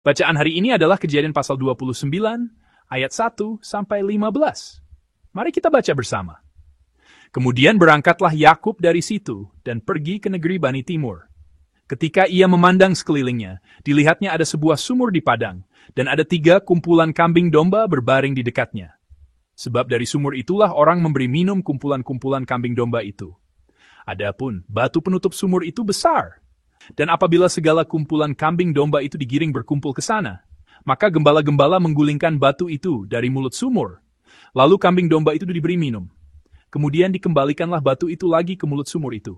Bacaan hari ini adalah Kejadian pasal 29, ayat 1 sampai 15. Mari kita baca bersama. Kemudian berangkatlah Yakub dari situ dan pergi ke negeri Bani Timur. Ketika ia memandang sekelilingnya, dilihatnya ada sebuah sumur di padang, dan ada 3 kumpulan kambing domba berbaring di dekatnya. Sebab dari sumur itulah orang memberi minum kumpulan-kumpulan kambing domba itu. Adapun batu penutup sumur itu besar. Dan apabila segala kumpulan kambing domba itu digiring berkumpul ke sana, maka gembala-gembala menggulingkan batu itu dari mulut sumur. Lalu kambing domba itu diberi minum. Kemudian dikembalikanlah batu itu lagi ke mulut sumur itu.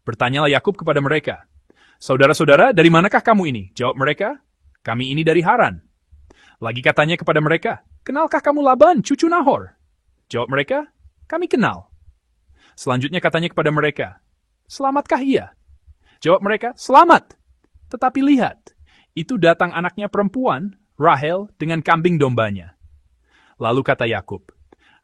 Bertanyalah Yakub kepada mereka, "Saudara-saudara, dari manakah kamu ini?" Jawab mereka, "Kami ini dari Haran." Lagi katanya kepada mereka, "Kenalkah kamu Laban, cucu Nahor?" Jawab mereka, "Kami kenal." Selanjutnya katanya kepada mereka, "Selamatkah ia?" Jawab mereka, "Selamat." Tetapi lihat, itu datang anaknya perempuan, Rahel, dengan kambing dombanya. Lalu kata Yakub,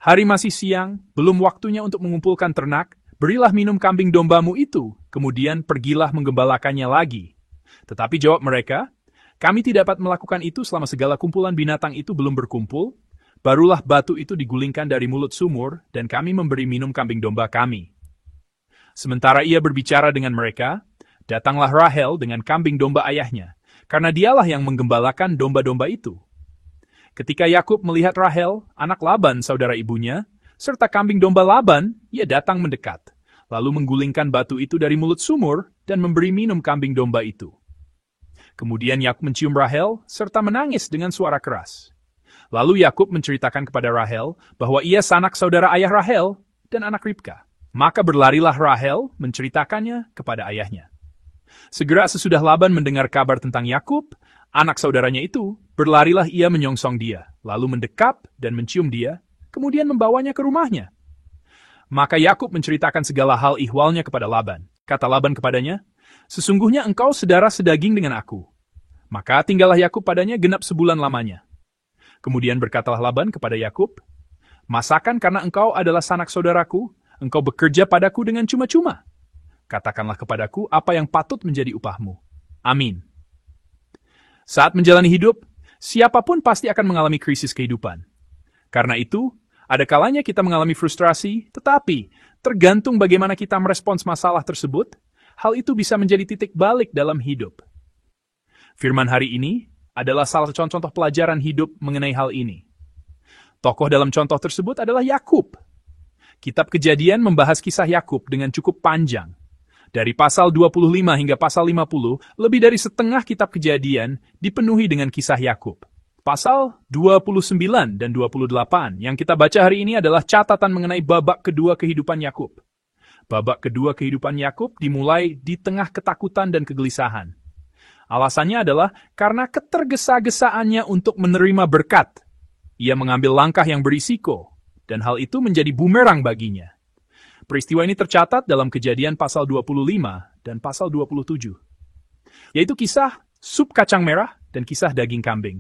"Hari masih siang, belum waktunya untuk mengumpulkan ternak, berilah minum kambing dombamu itu, kemudian pergilah menggembalakannya lagi." Tetapi jawab mereka, "Kami tidak dapat melakukan itu selama segala kumpulan binatang itu belum berkumpul, barulah batu itu digulingkan dari mulut sumur, dan kami memberi minum kambing domba kami." Sementara ia berbicara dengan mereka, datanglah Rahel dengan kambing domba ayahnya, karena dialah yang menggembalakan domba-domba itu. Ketika Yakub melihat Rahel, anak Laban saudara ibunya, serta kambing domba Laban, ia datang mendekat, lalu menggulingkan batu itu dari mulut sumur dan memberi minum kambing domba itu. Kemudian Yakub mencium Rahel, serta menangis dengan suara keras. Lalu Yakub menceritakan kepada Rahel bahwa ia sanak saudara ayah Rahel dan anak Ribka. Maka berlarilah Rahel menceritakannya kepada ayahnya. Segera sesudah Laban mendengar kabar tentang Yakub, anak saudaranya itu, berlarilah ia menyongsong dia, lalu mendekap dan mencium dia, kemudian membawanya ke rumahnya. Maka Yakub menceritakan segala hal ihwalnya kepada Laban. Kata Laban kepadanya, "Sesungguhnya engkau sedara sedaging dengan aku." Maka tinggallah Yakub padanya genap sebulan lamanya. Kemudian berkatalah Laban kepada Yakub, "Masakan karena engkau adalah sanak saudaraku, engkau bekerja padaku dengan cuma-cuma? Katakanlah kepadaku apa yang patut menjadi upahmu. Amin." Saat menjalani hidup, siapapun pasti akan mengalami krisis kehidupan. Karena itu, ada kalanya kita mengalami frustrasi, tetapi tergantung bagaimana kita merespons masalah tersebut, hal itu bisa menjadi titik balik dalam hidup. Firman hari ini adalah salah satu contoh pelajaran hidup mengenai hal ini. Tokoh dalam contoh tersebut adalah Yakub. Kitab Kejadian membahas kisah Yakub dengan cukup panjang. Dari pasal 25 hingga pasal 50, lebih dari setengah kitab Kejadian dipenuhi dengan kisah Yakub. Pasal 29 dan 28 yang kita baca hari ini adalah catatan mengenai babak kedua kehidupan Yakub. Babak kedua kehidupan Yakub dimulai di tengah ketakutan dan kegelisahan. Alasannya adalah karena ketergesa-gesaannya untuk menerima berkat. Ia mengambil langkah yang berisiko, dan hal itu menjadi bumerang baginya. Peristiwa ini tercatat dalam Kejadian pasal 25 dan pasal 27, yaitu kisah sup kacang merah dan kisah daging kambing.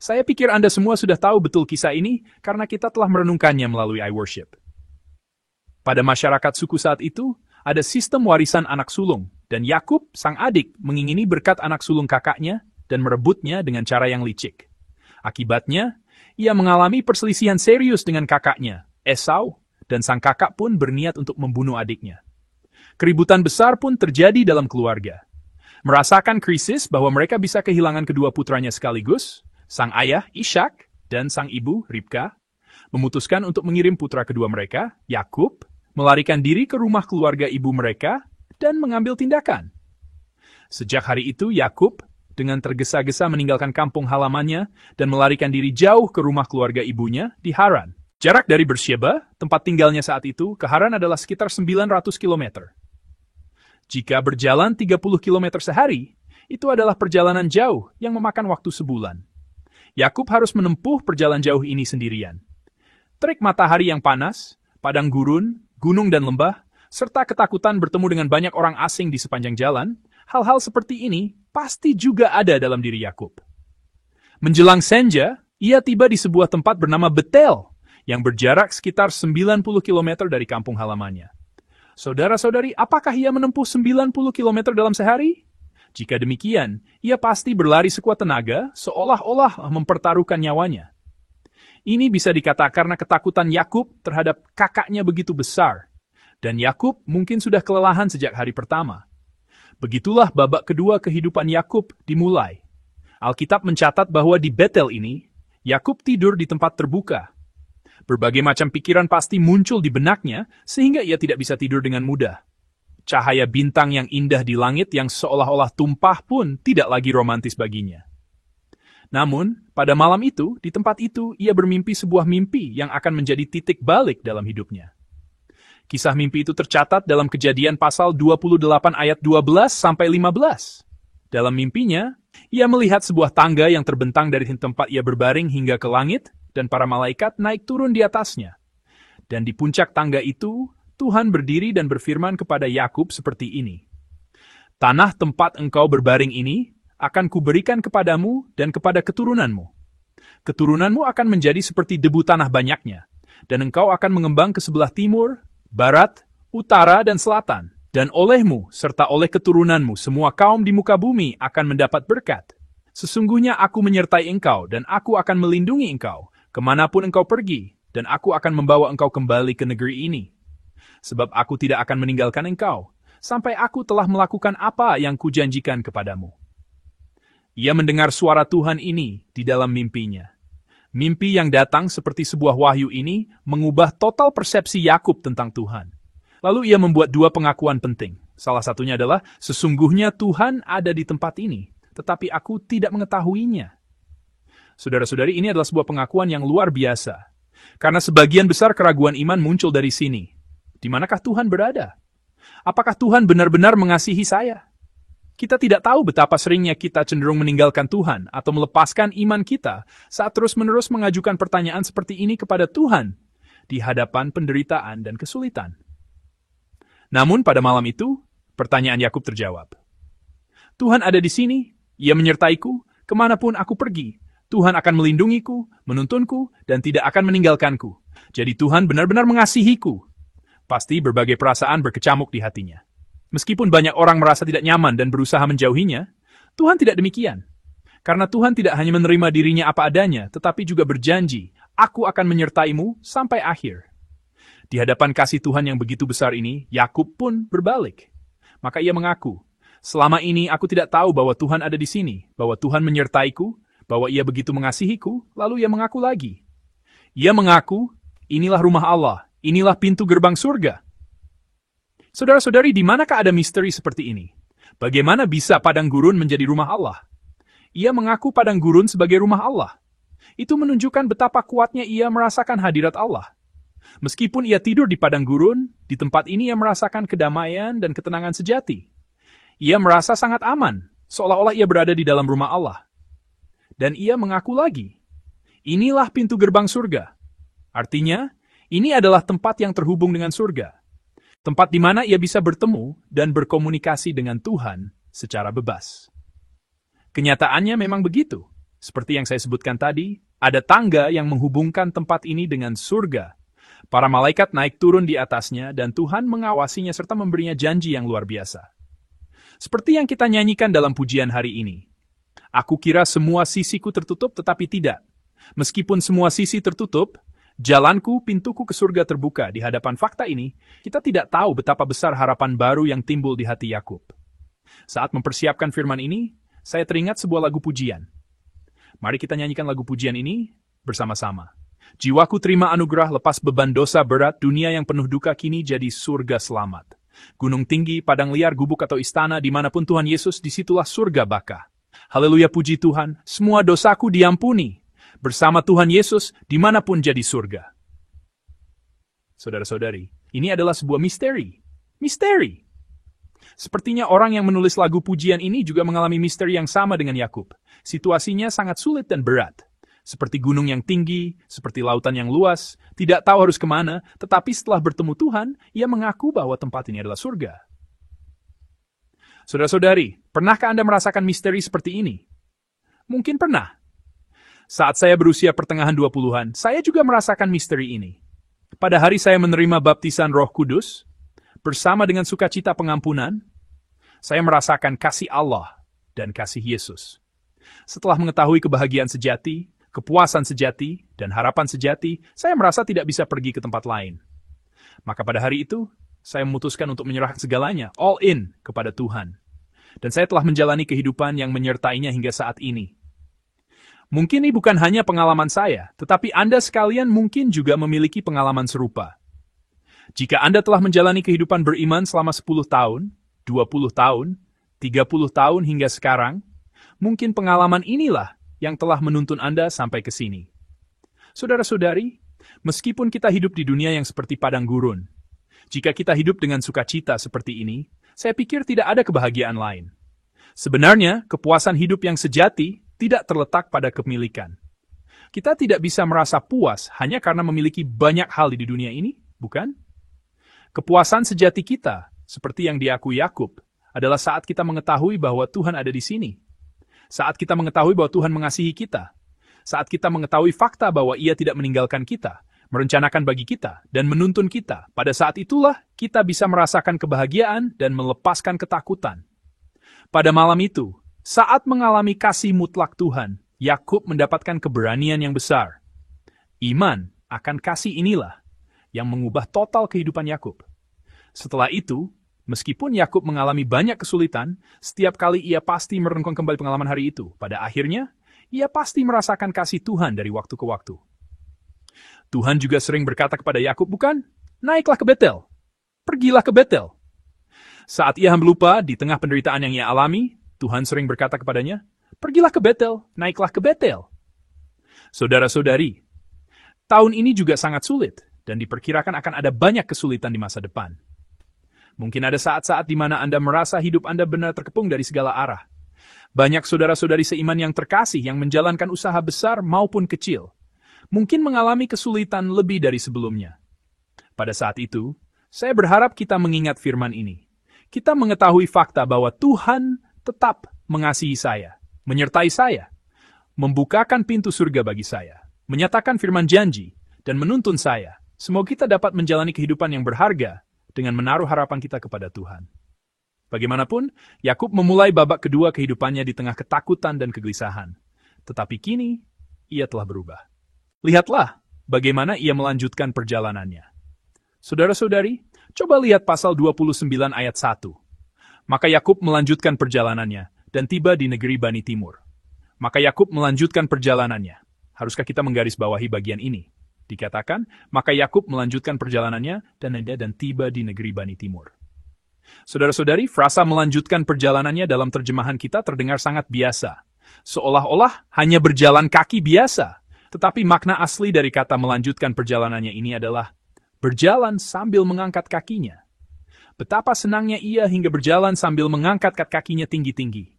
Saya pikir Anda semua sudah tahu betul kisah ini karena kita telah merenungkannya melalui iWorship. Pada masyarakat suku saat itu, ada sistem warisan anak sulung, dan Yakub, sang adik, mengingini berkat anak sulung kakaknya dan merebutnya dengan cara yang licik. Akibatnya, ia mengalami perselisihan serius dengan kakaknya, Esau, dan sang kakak pun berniat untuk membunuh adiknya. Keributan besar pun terjadi dalam keluarga. Merasakan krisis bahwa mereka bisa kehilangan kedua putranya sekaligus, sang ayah, Ishak, dan sang ibu, Ribka, memutuskan untuk mengirim putra kedua mereka, Yakub, melarikan diri ke rumah keluarga ibu mereka, dan mengambil tindakan. Sejak hari itu, Yakub dengan tergesa-gesa meninggalkan kampung halamannya dan melarikan diri jauh ke rumah keluarga ibunya di Haran. Jarak dari Bersyeba, tempat tinggalnya saat itu, ke Haran adalah sekitar 900 km. Jika berjalan 30 km sehari, itu adalah perjalanan jauh yang memakan waktu sebulan. Yakub harus menempuh perjalanan jauh ini sendirian. Terik matahari yang panas, padang gurun, gunung dan lembah, serta ketakutan bertemu dengan banyak orang asing di sepanjang jalan, hal-hal seperti ini pasti juga ada dalam diri Yakub. Menjelang senja, ia tiba di sebuah tempat bernama Betel, yang berjarak sekitar 90 km dari kampung halamannya. Saudara-saudari, apakah ia menempuh 90 km dalam sehari? Jika demikian, ia pasti berlari sekuat tenaga, seolah-olah mempertaruhkan nyawanya. Ini bisa dikatakan karena ketakutan Yakub terhadap kakaknya begitu besar, dan Yakub mungkin sudah kelelahan sejak hari pertama. Begitulah babak kedua kehidupan Yakub dimulai. Alkitab mencatat bahwa di Betel ini, Yakub tidur di tempat terbuka. Berbagai macam pikiran pasti muncul di benaknya, sehingga ia tidak bisa tidur dengan mudah. Cahaya bintang yang indah di langit yang seolah-olah tumpah pun tidak lagi romantis baginya. Namun, pada malam itu, di tempat itu, ia bermimpi sebuah mimpi yang akan menjadi titik balik dalam hidupnya. Kisah mimpi itu tercatat dalam Kejadian pasal 28 ayat 12-15. Dalam mimpinya, ia melihat sebuah tangga yang terbentang dari tempat ia berbaring hingga ke langit, dan para malaikat naik turun di atasnya. Dan di puncak tangga itu, Tuhan berdiri dan berfirman kepada Yakub seperti ini. Tanah tempat engkau berbaring ini akan kuberikan kepadamu dan kepada keturunanmu. Keturunanmu akan menjadi seperti debu tanah banyaknya, dan engkau akan mengembang ke sebelah timur, barat, utara, dan selatan. Dan olehmu, serta oleh keturunanmu, semua kaum di muka bumi akan mendapat berkat. Sesungguhnya aku menyertai engkau, dan aku akan melindungi engkau, kemanapun engkau pergi, dan aku akan membawa engkau kembali ke negeri ini. Sebab aku tidak akan meninggalkan engkau, sampai aku telah melakukan apa yang kujanjikan kepadamu. Ia mendengar suara Tuhan ini di dalam mimpinya. Mimpi yang datang seperti sebuah wahyu ini mengubah total persepsi Yakub tentang Tuhan. Lalu ia membuat dua pengakuan penting. Salah satunya adalah, sesungguhnya Tuhan ada di tempat ini, tetapi aku tidak mengetahuinya. Saudara-saudari, ini adalah sebuah pengakuan yang luar biasa. Karena sebagian besar keraguan iman muncul dari sini. Di manakah Tuhan berada? Apakah Tuhan benar-benar mengasihi saya? Kita tidak tahu betapa seringnya kita cenderung meninggalkan Tuhan atau melepaskan iman kita saat terus-menerus mengajukan pertanyaan seperti ini kepada Tuhan di hadapan penderitaan dan kesulitan. Namun pada malam itu, pertanyaan Yakub terjawab. Tuhan ada di sini, Ia menyertaiku, kemanapun aku pergi. Tuhan akan melindungiku, menuntunku, dan tidak akan meninggalkanku. Jadi Tuhan benar-benar mengasihiku. Pasti berbagai perasaan berkecamuk di hatinya. Meskipun banyak orang merasa tidak nyaman dan berusaha menjauhinya, Tuhan tidak demikian. Karena Tuhan tidak hanya menerima dirinya apa adanya, tetapi juga berjanji, aku akan menyertaimu sampai akhir. Di hadapan kasih Tuhan yang begitu besar ini, Yakub pun berbalik. Maka ia mengaku, selama ini aku tidak tahu bahwa Tuhan ada di sini, bahwa Tuhan menyertaiku, bahwa ia begitu mengasihiku, lalu ia mengaku lagi. Ia mengaku, inilah rumah Allah. Inilah pintu gerbang surga. Saudara-saudari, di manakah ada misteri seperti ini? Bagaimana bisa padang gurun menjadi rumah Allah? Ia mengaku padang gurun sebagai rumah Allah. Itu menunjukkan betapa kuatnya ia merasakan hadirat Allah. Meskipun ia tidur di padang gurun, di tempat ini ia merasakan kedamaian dan ketenangan sejati. Ia merasa sangat aman, seolah-olah ia berada di dalam rumah Allah. Dan ia mengaku lagi, inilah pintu gerbang surga. Artinya, ini adalah tempat yang terhubung dengan surga. Tempat di mana ia bisa bertemu dan berkomunikasi dengan Tuhan secara bebas. Kenyataannya memang begitu. Seperti yang saya sebutkan tadi, ada tangga yang menghubungkan tempat ini dengan surga. Para malaikat naik turun di atasnya dan Tuhan mengawasinya serta memberinya janji yang luar biasa. Seperti yang kita nyanyikan dalam pujian hari ini. Aku kira semua sisiku tertutup, tetapi tidak. Meskipun semua sisi tertutup, jalanku, pintuku ke surga terbuka. Di hadapan fakta ini, kita tidak tahu betapa besar harapan baru yang timbul di hati Yakub. Saat mempersiapkan firman ini, saya teringat sebuah lagu pujian. Mari kita nyanyikan lagu pujian ini bersama-sama. Jiwaku terima anugerah, lepas beban dosa berat, dunia yang penuh duka kini jadi surga selamat. Gunung tinggi, padang liar, gubuk atau istana, dimanapun Tuhan Yesus, disitulah surga baka. Haleluya, puji Tuhan, semua dosaku diampuni. Bersama Tuhan Yesus, dimanapun jadi surga. Saudara-saudari, ini adalah sebuah misteri. Misteri! Sepertinya orang yang menulis lagu pujian ini juga mengalami misteri yang sama dengan Yakub. Situasinya sangat sulit dan berat. Seperti gunung yang tinggi, seperti lautan yang luas, tidak tahu harus kemana, tetapi setelah bertemu Tuhan, ia mengaku bahwa tempat ini adalah surga. Saudara-saudari, pernahkah Anda merasakan misteri seperti ini? Mungkin pernah. Saat saya berusia pertengahan 20-an, saya juga merasakan misteri ini. Pada hari saya menerima baptisan Roh Kudus, bersama dengan sukacita pengampunan, saya merasakan kasih Allah dan kasih Yesus. Setelah mengetahui kebahagiaan sejati, kepuasan sejati, dan harapan sejati, saya merasa tidak bisa pergi ke tempat lain. Maka pada hari itu, saya memutuskan untuk menyerahkan segalanya, all in, kepada Tuhan. Dan saya telah menjalani kehidupan yang menyertainya hingga saat ini. Mungkin ini bukan hanya pengalaman saya, tetapi Anda sekalian mungkin juga memiliki pengalaman serupa. Jika Anda telah menjalani kehidupan beriman selama 10 tahun, 20 tahun, 30 tahun hingga sekarang, mungkin pengalaman inilah yang telah menuntun Anda sampai ke sini. Saudara-saudari, meskipun kita hidup di dunia yang seperti padang gurun, jika kita hidup dengan sukacita seperti ini, saya pikir tidak ada kebahagiaan lain. Sebenarnya, kepuasan hidup yang sejati tidak terletak pada kepemilikan. Kita tidak bisa merasa puas hanya karena memiliki banyak hal di dunia ini, bukan? Kepuasan sejati kita, seperti yang diakui Yakub, adalah saat kita mengetahui bahwa Tuhan ada di sini. Saat kita mengetahui bahwa Tuhan mengasihi kita. Saat kita mengetahui fakta bahwa Ia tidak meninggalkan kita, merencanakan bagi kita, dan menuntun kita. Pada saat itulah kita bisa merasakan kebahagiaan dan melepaskan ketakutan. Pada malam itu, saat mengalami kasih mutlak Tuhan, Yakub mendapatkan keberanian yang besar. Iman akan kasih inilah yang mengubah total kehidupan Yakub. Setelah itu, meskipun Yakub mengalami banyak kesulitan, setiap kali ia pasti merenung kembali pengalaman hari itu. Pada akhirnya, ia pasti merasakan kasih Tuhan dari waktu ke waktu. Tuhan juga sering berkata kepada Yakub, bukan? Naiklah ke Betel. Pergilah ke Betel. Saat ia hamba lupa di tengah penderitaan yang ia alami, Tuhan sering berkata kepadanya, pergilah ke Betel, naiklah ke Betel. Saudara-saudari, tahun ini juga sangat sulit, dan diperkirakan akan ada banyak kesulitan di masa depan. Mungkin ada saat-saat di mana Anda merasa hidup Anda benar terkepung dari segala arah. Banyak saudara-saudari seiman yang terkasih yang menjalankan usaha besar maupun kecil, mungkin mengalami kesulitan lebih dari sebelumnya. Pada saat itu, saya berharap kita mengingat firman ini. Kita mengetahui fakta bahwa Tuhan tetap mengasihi saya, menyertai saya, membukakan pintu surga bagi saya, menyatakan firman janji, dan menuntun saya. Semoga kita dapat menjalani kehidupan yang berharga dengan menaruh harapan kita kepada Tuhan. Bagaimanapun, Yakub memulai babak kedua kehidupannya di tengah ketakutan dan kegelisahan. Tetapi kini, ia telah berubah. Lihatlah bagaimana ia melanjutkan perjalanannya. Saudara-saudari, coba lihat pasal 29 ayat 1. Maka Yakub melanjutkan perjalanannya dan tiba di negeri Bani Timur. Maka Yakub melanjutkan perjalanannya. Haruskah kita menggarisbawahi bagian ini? Dikatakan, maka Yakub melanjutkan perjalanannya dan tiba di negeri Bani Timur. Saudara-saudari, frasa melanjutkan perjalanannya dalam terjemahan kita terdengar sangat biasa. Seolah-olah hanya berjalan kaki biasa. Tetapi makna asli dari kata melanjutkan perjalanannya ini adalah berjalan sambil mengangkat kakinya. Betapa senangnya ia hingga berjalan sambil mengangkat kakinya tinggi-tinggi.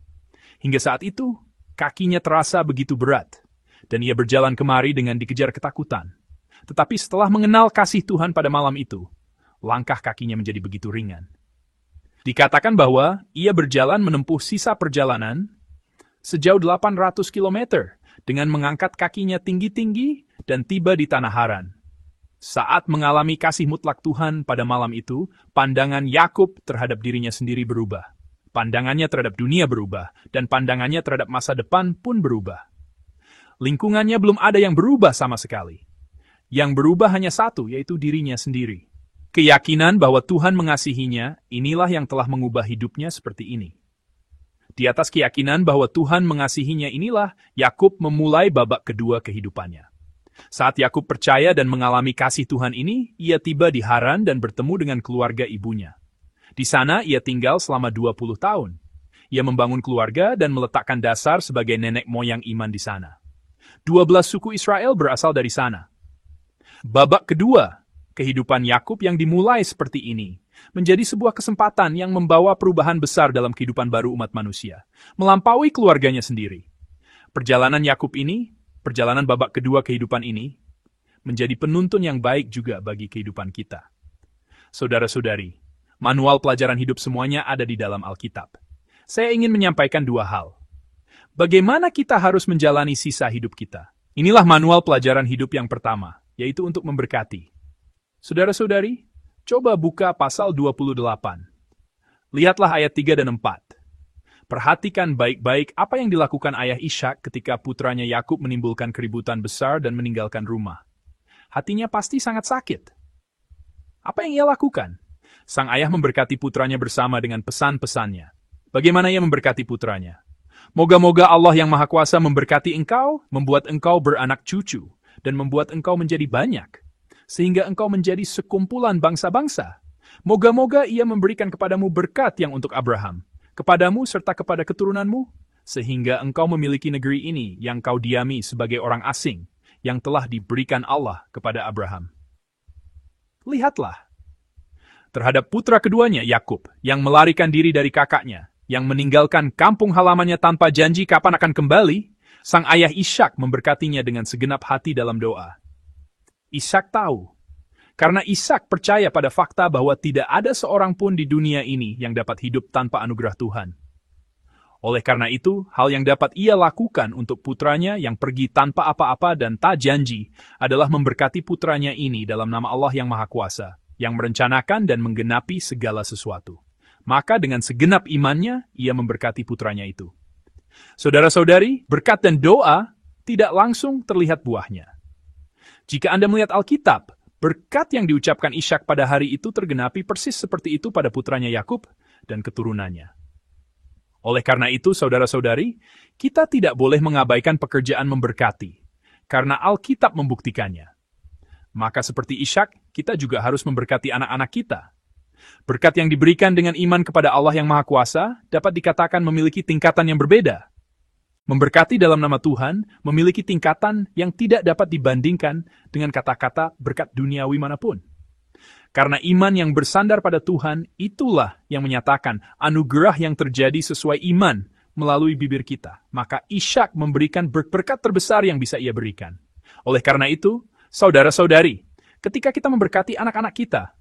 Hingga saat itu, kakinya terasa begitu berat, dan ia berjalan kemari dengan dikejar ketakutan. Tetapi setelah mengenal kasih Tuhan pada malam itu, langkah kakinya menjadi begitu ringan. Dikatakan bahwa ia berjalan menempuh sisa perjalanan sejauh 800 km dengan mengangkat kakinya tinggi-tinggi dan tiba di tanah Haran. Saat mengalami kasih mutlak Tuhan pada malam itu, pandangan Yakub terhadap dirinya sendiri berubah. Pandangannya terhadap dunia berubah, dan pandangannya terhadap masa depan pun berubah. Lingkungannya belum ada yang berubah sama sekali. Yang berubah hanya satu, yaitu dirinya sendiri. Keyakinan bahwa Tuhan mengasihinya, inilah yang telah mengubah hidupnya seperti ini. Di atas keyakinan bahwa Tuhan mengasihinya inilah, Yakub memulai babak kedua kehidupannya. Saat Yakub percaya dan mengalami kasih Tuhan ini, ia tiba di Haran dan bertemu dengan keluarga ibunya. Di sana ia tinggal selama 20 tahun. Ia membangun keluarga dan meletakkan dasar sebagai nenek moyang iman di sana. 12 suku Israel berasal dari sana. Babak kedua, kehidupan Yakub yang dimulai seperti ini, menjadi sebuah kesempatan yang membawa perubahan besar dalam kehidupan baru umat manusia, melampaui keluarganya sendiri. Perjalanan Yakub ini, perjalanan babak kedua kehidupan ini, menjadi penuntun yang baik juga bagi kehidupan kita. Saudara-saudari, manual pelajaran hidup semuanya ada di dalam Alkitab. Saya ingin menyampaikan dua hal. Bagaimana kita harus menjalani sisa hidup kita? Inilah manual pelajaran hidup yang pertama, yaitu untuk memberkati. Saudara-saudari, coba buka pasal 28. Lihatlah ayat 3 dan 4. Perhatikan baik-baik apa yang dilakukan ayah Ishak ketika putranya Yakub menimbulkan keributan besar dan meninggalkan rumah. Hatinya pasti sangat sakit. Apa yang ia lakukan? Sang ayah memberkati putranya bersama dengan pesan-pesannya. Bagaimana ia memberkati putranya? Moga-moga Allah yang Maha Kuasa memberkati engkau, membuat engkau beranak cucu, dan membuat engkau menjadi banyak, sehingga engkau menjadi sekumpulan bangsa-bangsa. Moga-moga ia memberikan kepadamu berkat yang untuk Abraham, kepadamu serta kepada keturunanmu, sehingga engkau memiliki negeri ini yang kau diami sebagai orang asing, yang telah diberikan Allah kepada Abraham. Lihatlah, terhadap putra keduanya, Yakub, yang melarikan diri dari kakaknya, yang meninggalkan kampung halamannya tanpa janji kapan akan kembali, sang ayah Ishak memberkatinya dengan segenap hati dalam doa. Ishak tahu, karena Ishak percaya pada fakta bahwa tidak ada seorang pun di dunia ini yang dapat hidup tanpa anugerah Tuhan. Oleh karena itu, hal yang dapat ia lakukan untuk putranya yang pergi tanpa apa-apa dan tak janji adalah memberkati putranya ini dalam nama Allah yang Maha Kuasa, yang merencanakan dan menggenapi segala sesuatu. Maka dengan segenap imannya, ia memberkati putranya itu. Saudara-saudari, berkat dan doa tidak langsung terlihat buahnya. Jika Anda melihat Alkitab, berkat yang diucapkan Ishak pada hari itu tergenapi persis seperti itu pada putranya Yakub dan keturunannya. Oleh karena itu, saudara-saudari, kita tidak boleh mengabaikan pekerjaan memberkati, karena Alkitab membuktikannya. Maka seperti Ishak, kita juga harus memberkati anak-anak kita. Berkat yang diberikan dengan iman kepada Allah yang Maha Kuasa dapat dikatakan memiliki tingkatan yang berbeda. Memberkati dalam nama Tuhan memiliki tingkatan yang tidak dapat dibandingkan dengan kata-kata berkat duniawi manapun. Karena iman yang bersandar pada Tuhan, itulah yang menyatakan anugerah yang terjadi sesuai iman melalui bibir kita. Maka Ishak memberikan berkat terbesar yang bisa ia berikan. Oleh karena itu, saudara-saudari, ketika kita memberkati anak-anak kita,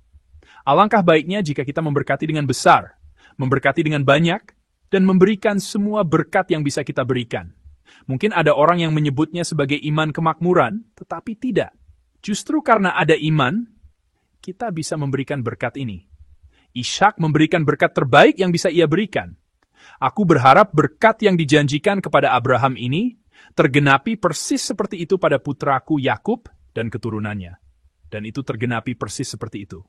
alangkah baiknya jika kita memberkati dengan besar, memberkati dengan banyak, dan memberikan semua berkat yang bisa kita berikan. Mungkin ada orang yang menyebutnya sebagai iman kemakmuran, tetapi tidak. Justru karena ada iman, kita bisa memberikan berkat ini. Ishak memberikan berkat terbaik yang bisa ia berikan. Aku berharap berkat yang dijanjikan kepada Abraham ini tergenapi persis seperti itu pada putraku Yakub dan keturunannya. Dan itu tergenapi persis seperti itu.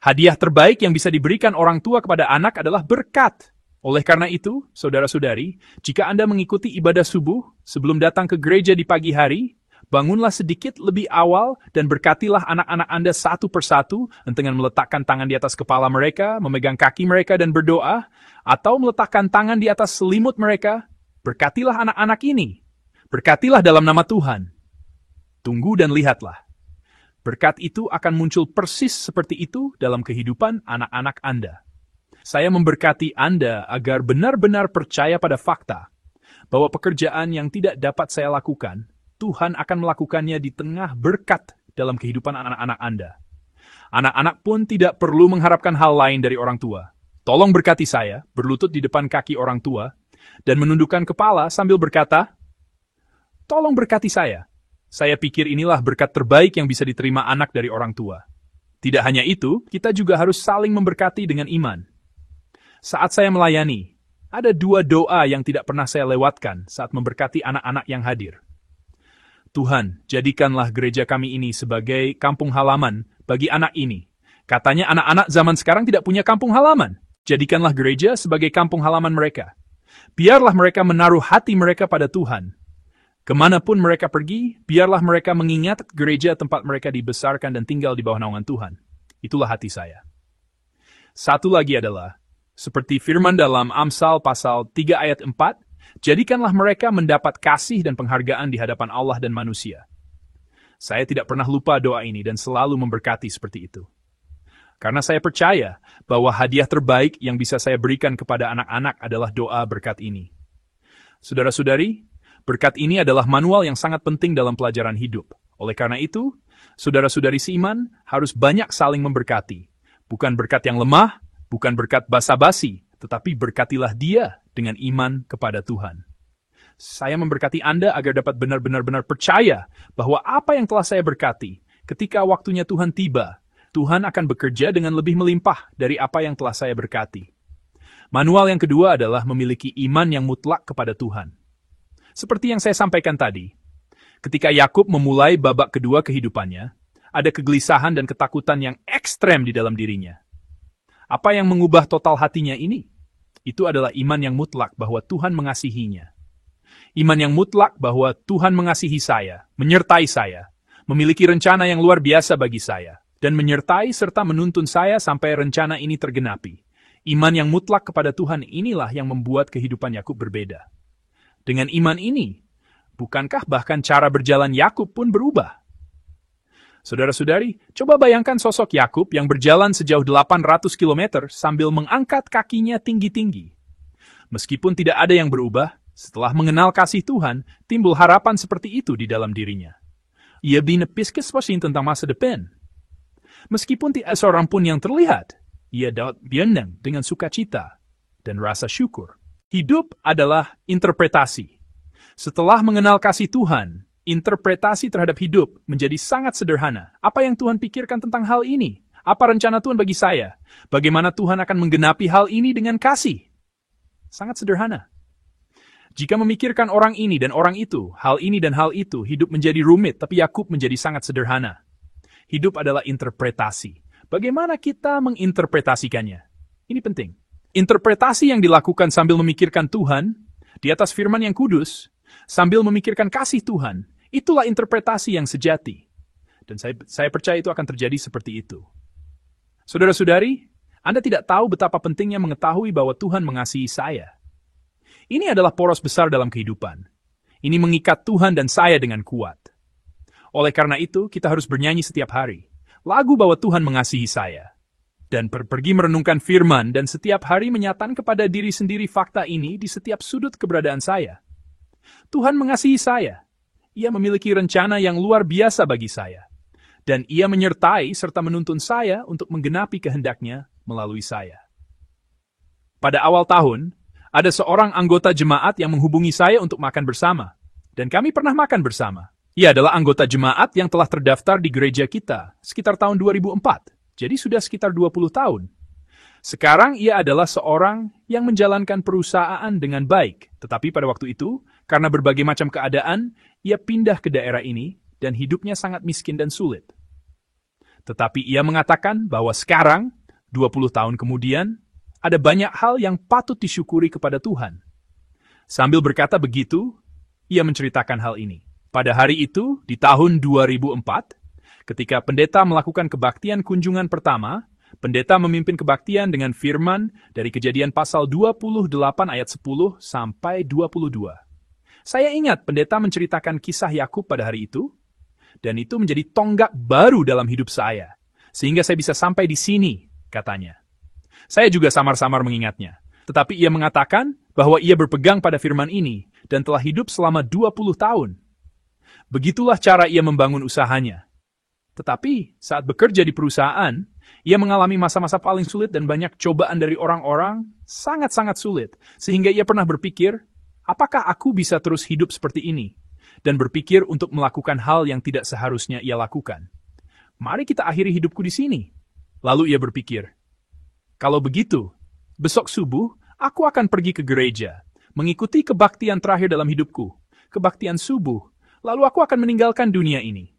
Hadiah terbaik yang bisa diberikan orang tua kepada anak adalah berkat. Oleh karena itu, saudara-saudari, jika Anda mengikuti ibadah subuh sebelum datang ke gereja di pagi hari, bangunlah sedikit lebih awal dan berkatilah anak-anak Anda satu persatu dengan meletakkan tangan di atas kepala mereka, memegang kaki mereka dan berdoa, atau meletakkan tangan di atas selimut mereka. Berkatilah anak-anak ini. Berkatilah dalam nama Tuhan. Tunggu dan lihatlah. Berkat itu akan muncul persis seperti itu dalam kehidupan anak-anak Anda. Saya memberkati Anda agar benar-benar percaya pada fakta bahwa pekerjaan yang tidak dapat saya lakukan, Tuhan akan melakukannya di tengah berkat dalam kehidupan anak-anak Anda. Anak-anak pun tidak perlu mengharapkan hal lain dari orang tua. Tolong berkati saya, berlutut di depan kaki orang tua, dan menundukkan kepala sambil berkata, "Tolong berkati saya." Saya pikir inilah berkat terbaik yang bisa diterima anak dari orang tua. Tidak hanya itu, kita juga harus saling memberkati dengan iman. Saat saya melayani, ada 2 doa yang tidak pernah saya lewatkan saat memberkati anak-anak yang hadir. Tuhan, jadikanlah gereja kami ini sebagai kampung halaman bagi anak ini. Katanya anak-anak zaman sekarang tidak punya kampung halaman. Jadikanlah gereja sebagai kampung halaman mereka. Biarlah mereka menaruh hati mereka pada Tuhan. Kemanapun mereka pergi, biarlah mereka mengingat gereja tempat mereka dibesarkan dan tinggal di bawah naungan Tuhan. Itulah hati saya. Satu lagi adalah, seperti firman dalam Amsal pasal 3 ayat 4, jadikanlah mereka mendapat kasih dan penghargaan di hadapan Allah dan manusia. Saya tidak pernah lupa doa ini dan selalu memberkati seperti itu. Karena saya percaya bahwa hadiah terbaik yang bisa saya berikan kepada anak-anak adalah doa berkat ini. Saudara-saudari, berkat ini adalah manual yang sangat penting dalam pelajaran hidup. Oleh karena itu, saudara-saudari seiman harus banyak saling memberkati. Bukan berkat yang lemah, bukan berkat basa-basi, tetapi berkatilah dia dengan iman kepada Tuhan. Saya memberkati Anda agar dapat benar-benar percaya bahwa apa yang telah saya berkati, ketika waktunya Tuhan tiba, Tuhan akan bekerja dengan lebih melimpah dari apa yang telah saya berkati. Manual yang kedua adalah memiliki iman yang mutlak kepada Tuhan. Seperti yang saya sampaikan tadi, ketika Yakub memulai babak kedua kehidupannya, ada kegelisahan dan ketakutan yang ekstrem di dalam dirinya. Apa yang mengubah total hatinya ini? Itu adalah iman yang mutlak bahwa Tuhan mengasihinya. Iman yang mutlak bahwa Tuhan mengasihi saya, menyertai saya, memiliki rencana yang luar biasa bagi saya, dan menyertai serta menuntun saya sampai rencana ini tergenapi. Iman yang mutlak kepada Tuhan inilah yang membuat kehidupan Yakub berbeda. Dengan iman ini, bukankah bahkan cara berjalan Yakub pun berubah? Saudara-saudari, coba bayangkan sosok Yakub yang berjalan sejauh 800 km sambil mengangkat kakinya tinggi-tinggi. Meskipun tidak ada yang berubah, setelah mengenal kasih Tuhan, timbul harapan seperti itu di dalam dirinya. Ia binepis tentang masa depan. Meskipun tidak seorang pun yang terlihat, ia dapat berenang dengan sukacita dan rasa syukur. Hidup adalah interpretasi. Setelah mengenal kasih Tuhan, interpretasi terhadap hidup menjadi sangat sederhana. Apa yang Tuhan pikirkan tentang hal ini? Apa rencana Tuhan bagi saya? Bagaimana Tuhan akan menggenapi hal ini dengan kasih? Sangat sederhana. Jika memikirkan orang ini dan orang itu, hal ini dan hal itu, hidup menjadi rumit, tapi Yakub menjadi sangat sederhana. Hidup adalah interpretasi. Bagaimana kita menginterpretasikannya? Ini penting. Interpretasi yang dilakukan sambil memikirkan Tuhan, di atas firman yang kudus, sambil memikirkan kasih Tuhan, itulah interpretasi yang sejati. Dan saya percaya itu akan terjadi seperti itu. Saudara-saudari, Anda tidak tahu betapa pentingnya mengetahui bahwa Tuhan mengasihi saya. Ini adalah poros besar dalam kehidupan. Ini mengikat Tuhan dan saya dengan kuat. Oleh karena itu, kita harus bernyanyi setiap hari. Lagu bahwa Tuhan mengasihi saya. Dan pergi merenungkan firman dan setiap hari menyatakan kepada diri sendiri fakta ini di setiap sudut keberadaan saya. Tuhan mengasihi saya. Ia memiliki rencana yang luar biasa bagi saya. Dan ia menyertai serta menuntun saya untuk menggenapi kehendaknya melalui saya. Pada awal tahun, ada seorang anggota jemaat yang menghubungi saya untuk makan bersama. Dan kami pernah makan bersama. Ia adalah anggota jemaat yang telah terdaftar di gereja kita sekitar tahun 2004. Jadi sudah sekitar 20 tahun. Sekarang ia adalah seorang yang menjalankan perusahaan dengan baik. Tetapi pada waktu itu, karena berbagai macam keadaan, ia pindah ke daerah ini dan hidupnya sangat miskin dan sulit. Tetapi ia mengatakan bahwa sekarang, 20 tahun kemudian, ada banyak hal yang patut disyukuri kepada Tuhan. Sambil berkata begitu, ia menceritakan hal ini. Pada hari itu, di tahun 2004, ketika pendeta melakukan kebaktian kunjungan pertama, pendeta memimpin kebaktian dengan firman dari Kejadian pasal 28 ayat 10 sampai 22. Saya ingat pendeta menceritakan kisah Yakub pada hari itu, dan itu menjadi tonggak baru dalam hidup saya, sehingga saya bisa sampai di sini, katanya. Saya juga samar-samar mengingatnya, tetapi ia mengatakan bahwa ia berpegang pada firman ini dan telah hidup selama 20 tahun. Begitulah cara ia membangun usahanya. Tetapi saat bekerja di perusahaan, ia mengalami masa-masa paling sulit dan banyak cobaan dari orang-orang sangat-sangat sulit, sehingga ia pernah berpikir, apakah aku bisa terus hidup seperti ini? Dan berpikir untuk melakukan hal yang tidak seharusnya ia lakukan. Mari kita akhiri hidupku di sini. Lalu ia berpikir, kalau begitu, besok subuh aku akan pergi ke gereja, mengikuti kebaktian terakhir dalam hidupku, kebaktian subuh, lalu aku akan meninggalkan dunia ini.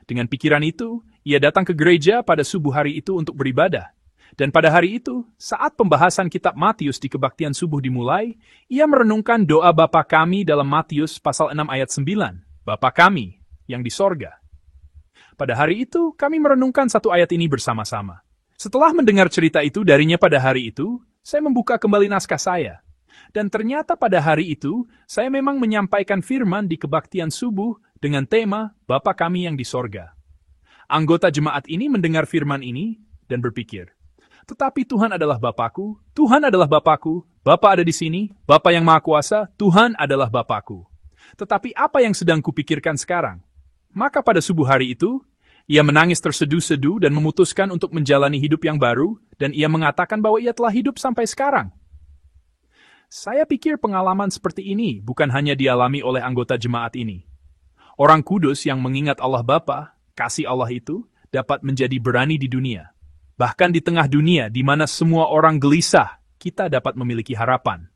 Dengan pikiran itu, ia datang ke gereja pada subuh hari itu untuk beribadah. Dan pada hari itu, saat pembahasan kitab Matius di kebaktian subuh dimulai, ia merenungkan doa Bapa kami dalam Matius pasal 6 ayat 9. Bapa kami yang di sorga. Pada hari itu, kami merenungkan satu ayat ini bersama-sama. Setelah mendengar cerita itu darinya pada hari itu, saya membuka kembali naskah saya. Dan ternyata pada hari itu, saya memang menyampaikan firman di kebaktian subuh dengan tema Bapa kami yang di sorga. Anggota jemaat ini mendengar firman ini dan berpikir, tetapi Tuhan adalah Bapakku, Tuhan adalah Bapakku, Bapa ada di sini, Bapa yang Maha Kuasa, Tuhan adalah Bapakku. Tetapi apa yang sedang kupikirkan sekarang? Maka pada subuh hari itu, ia menangis terseduh-seduh dan memutuskan untuk menjalani hidup yang baru, dan ia mengatakan bahwa ia telah hidup sampai sekarang. Saya pikir pengalaman seperti ini bukan hanya dialami oleh anggota jemaat ini. Orang kudus yang mengingat Allah Bapa, kasih Allah itu, dapat menjadi berani di dunia. Bahkan di tengah dunia di mana semua orang gelisah, kita dapat memiliki harapan.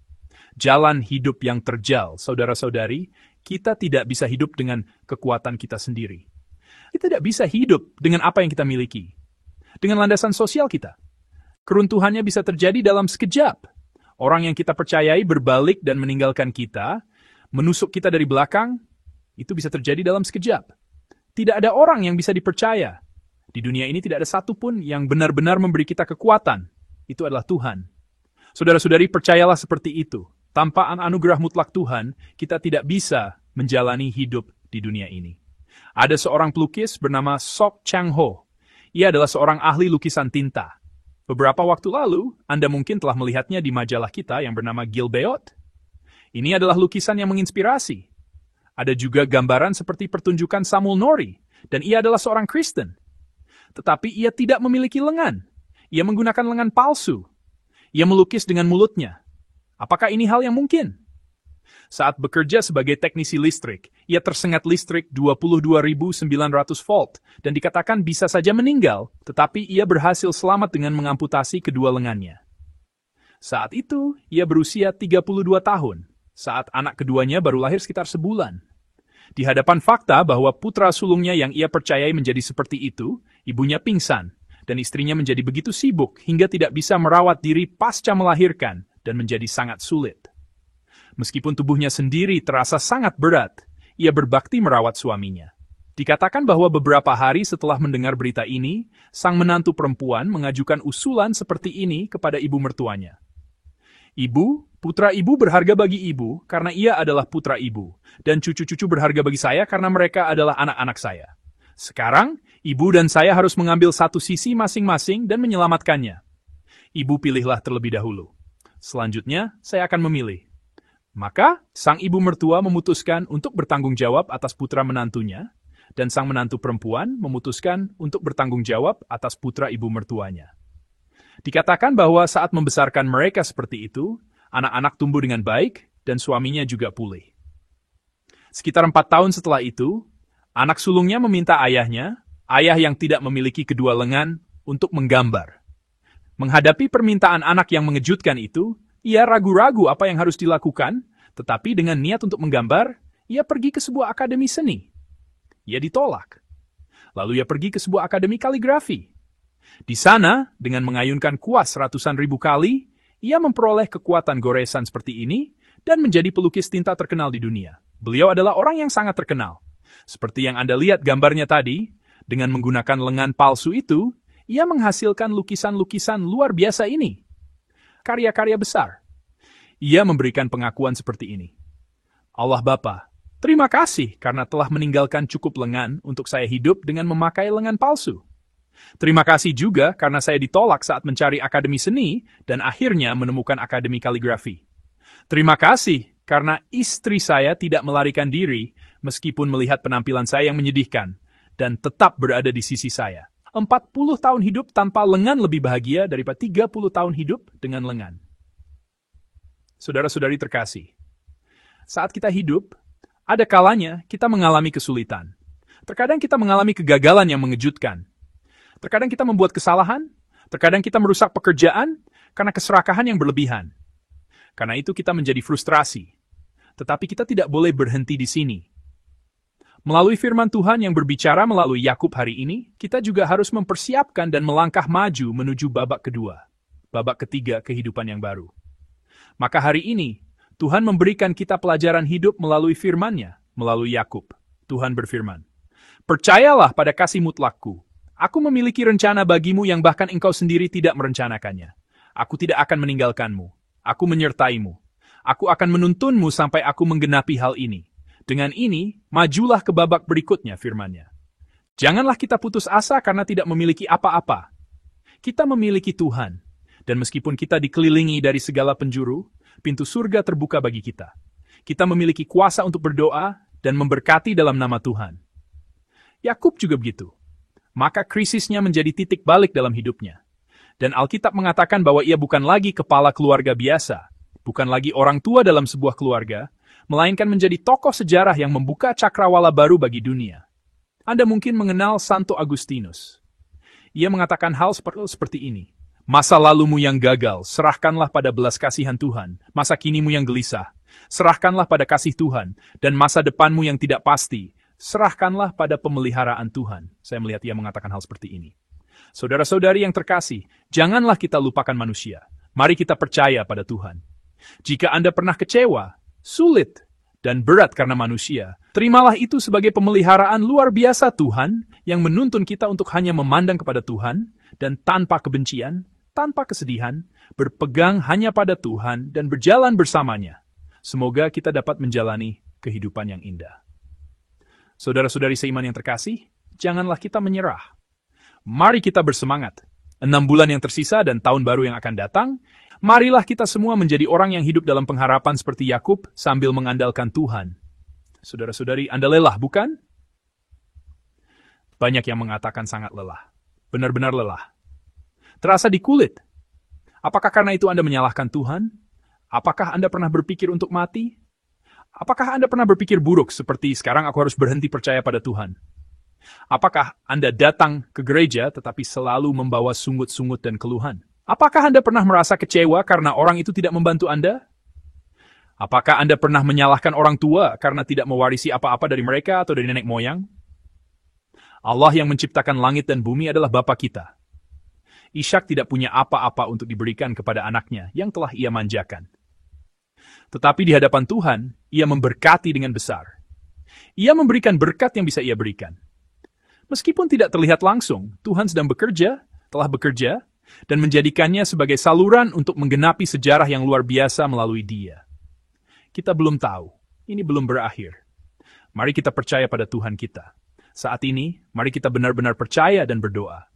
Jalan hidup yang terjal, saudara-saudari, kita tidak bisa hidup dengan kekuatan kita sendiri. Kita tidak bisa hidup dengan apa yang kita miliki. Dengan landasan sosial kita. Keruntuhannya bisa terjadi dalam sekejap. Orang yang kita percayai berbalik dan meninggalkan kita, menusuk kita dari belakang, itu bisa terjadi dalam sekejap. Tidak ada orang yang bisa dipercaya. Di dunia ini tidak ada satupun yang benar-benar memberi kita kekuatan. Itu adalah Tuhan. Saudara-saudari, percayalah seperti itu. Tanpa anugerah mutlak Tuhan, kita tidak bisa menjalani hidup di dunia ini. Ada seorang pelukis bernama Sok Chang Ho. Ia adalah seorang ahli lukisan tinta. Beberapa waktu lalu, Anda mungkin telah melihatnya di majalah kita yang bernama Gilbeot. Ini adalah lukisan yang menginspirasi. Ada juga gambaran seperti pertunjukan Samuel Nori, dan ia adalah seorang Kristen. Tetapi ia tidak memiliki lengan. Ia menggunakan lengan palsu. Ia melukis dengan mulutnya. Apakah ini hal yang mungkin? Saat bekerja sebagai teknisi listrik, ia tersengat listrik 22.900 volt dan dikatakan bisa saja meninggal, tetapi ia berhasil selamat dengan mengamputasi kedua lengannya. Saat itu, ia berusia 32 tahun, saat anak keduanya baru lahir sekitar sebulan. Di hadapan fakta bahwa putra sulungnya yang ia percayai menjadi seperti itu, ibunya pingsan, dan istrinya menjadi begitu sibuk hingga tidak bisa merawat diri pasca melahirkan dan menjadi sangat sulit. Meskipun tubuhnya sendiri terasa sangat berat, ia berbakti merawat suaminya. Dikatakan bahwa beberapa hari setelah mendengar berita ini, sang menantu perempuan mengajukan usulan seperti ini kepada ibu mertuanya. Ibu, putra ibu berharga bagi ibu karena ia adalah putra ibu, dan cucu-cucu berharga bagi saya karena mereka adalah anak-anak saya. Sekarang, ibu dan saya harus mengambil satu sisi masing-masing dan menyelamatkannya. Ibu pilihlah terlebih dahulu. Selanjutnya, saya akan memilih. Maka, sang ibu mertua memutuskan untuk bertanggung jawab atas putra menantunya, dan sang menantu perempuan memutuskan untuk bertanggung jawab atas putra ibu mertuanya. Dikatakan bahwa saat membesarkan mereka seperti itu, anak-anak tumbuh dengan baik, dan suaminya juga pulih. Sekitar 4 tahun setelah itu, anak sulungnya meminta ayahnya, ayah yang tidak memiliki kedua lengan, untuk menggambar. Menghadapi permintaan anak yang mengejutkan itu, ia ragu-ragu apa yang harus dilakukan, tetapi dengan niat untuk menggambar, ia pergi ke sebuah akademi seni. Ia ditolak. Lalu ia pergi ke sebuah akademi kaligrafi. Di sana, dengan mengayunkan kuas ratusan ribu kali, ia memperoleh kekuatan goresan seperti ini dan menjadi pelukis tinta terkenal di dunia. Beliau adalah orang yang sangat terkenal. Seperti yang Anda lihat gambarnya tadi, dengan menggunakan lengan palsu itu, ia menghasilkan lukisan-lukisan luar biasa ini. Karya-karya besar. Ia memberikan pengakuan seperti ini. Allah Bapa, terima kasih karena telah meninggalkan cukup lengan untuk saya hidup dengan memakai lengan palsu. Terima kasih juga karena saya ditolak saat mencari akademi seni dan akhirnya menemukan akademi kaligrafi. Terima kasih karena istri saya tidak melarikan diri meskipun melihat penampilan saya yang menyedihkan dan tetap berada di sisi saya. 40 tahun hidup tanpa lengan lebih bahagia daripada 30 tahun hidup dengan lengan. Saudara-saudari terkasih, saat kita hidup, ada kalanya kita mengalami kesulitan. Terkadang kita mengalami kegagalan yang mengejutkan. Terkadang kita membuat kesalahan, terkadang kita merusak pekerjaan karena keserakahan yang berlebihan. Karena itu kita menjadi frustrasi. Tetapi kita tidak boleh berhenti di sini. Melalui firman Tuhan yang berbicara melalui Yakub hari ini, kita juga harus mempersiapkan dan melangkah maju menuju babak kedua, babak ketiga kehidupan yang baru. Maka hari ini, Tuhan memberikan kita pelajaran hidup melalui firman-Nya, melalui Yakub. Tuhan berfirman, "Percayalah pada kasih mutlakku. Aku memiliki rencana bagimu yang bahkan engkau sendiri tidak merencanakannya. Aku tidak akan meninggalkanmu. Aku menyertaimu. Aku akan menuntunmu sampai aku menggenapi hal ini. Dengan ini, majulah ke babak berikutnya," firman-Nya. Janganlah kita putus asa karena tidak memiliki apa-apa. Kita memiliki Tuhan. Dan meskipun kita dikelilingi dari segala penjuru, pintu surga terbuka bagi kita. Kita memiliki kuasa untuk berdoa dan memberkati dalam nama Tuhan. Yakub juga begitu. Maka krisisnya menjadi titik balik dalam hidupnya. Dan Alkitab mengatakan bahwa ia bukan lagi kepala keluarga biasa, bukan lagi orang tua dalam sebuah keluarga, melainkan menjadi tokoh sejarah yang membuka cakrawala baru bagi dunia. Anda mungkin mengenal Santo Agustinus. Ia mengatakan hal seperti ini, Masa lalumu yang gagal, serahkanlah pada belas kasihan Tuhan. Masa kinimu yang gelisah, serahkanlah pada kasih Tuhan. Dan masa depanmu yang tidak pasti, serahkanlah pada pemeliharaan Tuhan. Saya melihat ia mengatakan hal seperti ini. Saudara-saudari yang terkasih, janganlah kita lupakan manusia. Mari kita percaya pada Tuhan. Jika Anda pernah kecewa, sulit, dan berat karena manusia, terimalah itu sebagai pemeliharaan luar biasa Tuhan yang menuntun kita untuk hanya memandang kepada Tuhan dan tanpa kebencian, tanpa kesedihan, berpegang hanya pada Tuhan dan berjalan bersamanya. Semoga kita dapat menjalani kehidupan yang indah. Saudara-saudari seiman yang terkasih, janganlah kita menyerah. Mari kita bersemangat. 6 bulan yang tersisa dan tahun baru yang akan datang, marilah kita semua menjadi orang yang hidup dalam pengharapan seperti Yakub sambil mengandalkan Tuhan. Saudara-saudari, Anda lelah, bukan? Banyak yang mengatakan sangat lelah. Benar-benar lelah. Terasa di kulit. Apakah karena itu Anda menyalahkan Tuhan? Apakah Anda pernah berpikir untuk mati? Apakah Anda pernah berpikir buruk seperti sekarang aku harus berhenti percaya pada Tuhan? Apakah Anda datang ke gereja tetapi selalu membawa sungut-sungut dan keluhan? Apakah Anda pernah merasa kecewa karena orang itu tidak membantu Anda? Apakah Anda pernah menyalahkan orang tua karena tidak mewarisi apa-apa dari mereka atau dari nenek moyang? Allah yang menciptakan langit dan bumi adalah Bapa kita. Ishak tidak punya apa-apa untuk diberikan kepada anaknya yang telah ia manjakan. Tetapi di hadapan Tuhan, ia memberkati dengan besar. Ia memberikan berkat yang bisa ia berikan. Meskipun tidak terlihat langsung, Tuhan sedang bekerja, telah bekerja, dan menjadikannya sebagai saluran untuk menggenapi sejarah yang luar biasa melalui dia. Kita belum tahu, ini belum berakhir. Mari kita percaya pada Tuhan kita. Saat ini, mari kita benar-benar percaya dan berdoa.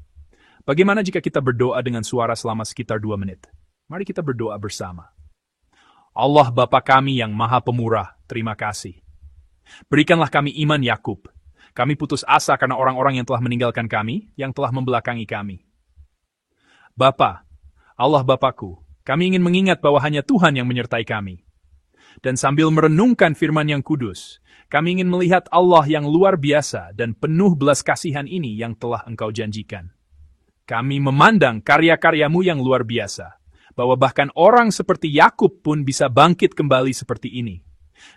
Bagaimana jika kita berdoa dengan suara selama sekitar 2 menit? Mari kita berdoa bersama. Allah Bapa kami yang Maha Pemurah, terima kasih. Berikanlah kami iman Yakub. Kami putus asa karena orang-orang yang telah meninggalkan kami, yang telah membelakangi kami. Bapa, Allah Bapakku, kami ingin mengingat bahwa hanya Tuhan yang menyertai kami. Dan sambil merenungkan firman yang kudus, kami ingin melihat Allah yang luar biasa dan penuh belas kasihan ini yang telah Engkau janjikan. Kami memandang karya-karyamu yang luar biasa, bahwa bahkan orang seperti Yakub pun bisa bangkit kembali seperti ini.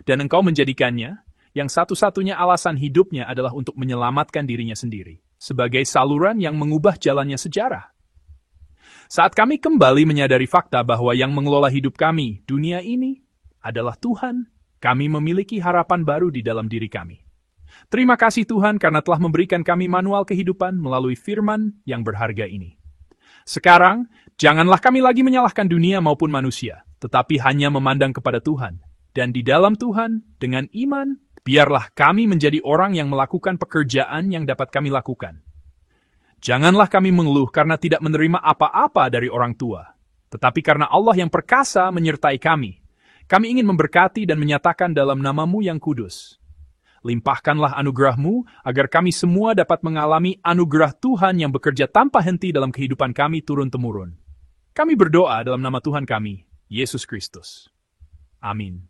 Dan Engkau menjadikannya, yang satu-satunya alasan hidupnya adalah untuk menyelamatkan dirinya sendiri, sebagai saluran yang mengubah jalannya sejarah. Saat kami kembali menyadari fakta bahwa yang mengelola hidup kami, dunia ini, adalah Tuhan, kami memiliki harapan baru di dalam diri kami. Terima kasih Tuhan karena telah memberikan kami manual kehidupan melalui firman yang berharga ini. Sekarang, janganlah kami lagi menyalahkan dunia maupun manusia, tetapi hanya memandang kepada Tuhan. Dan di dalam Tuhan, dengan iman, biarlah kami menjadi orang yang melakukan pekerjaan yang dapat kami lakukan. Janganlah kami mengeluh karena tidak menerima apa-apa dari orang tua, tetapi karena Allah yang perkasa menyertai kami. Kami ingin memberkati dan menyatakan dalam nama-Mu yang kudus. Limpahkanlah anugerah-Mu, agar kami semua dapat mengalami anugerah Tuhan yang bekerja tanpa henti dalam kehidupan kami turun-temurun. Kami berdoa dalam nama Tuhan kami, Yesus Kristus. Amin.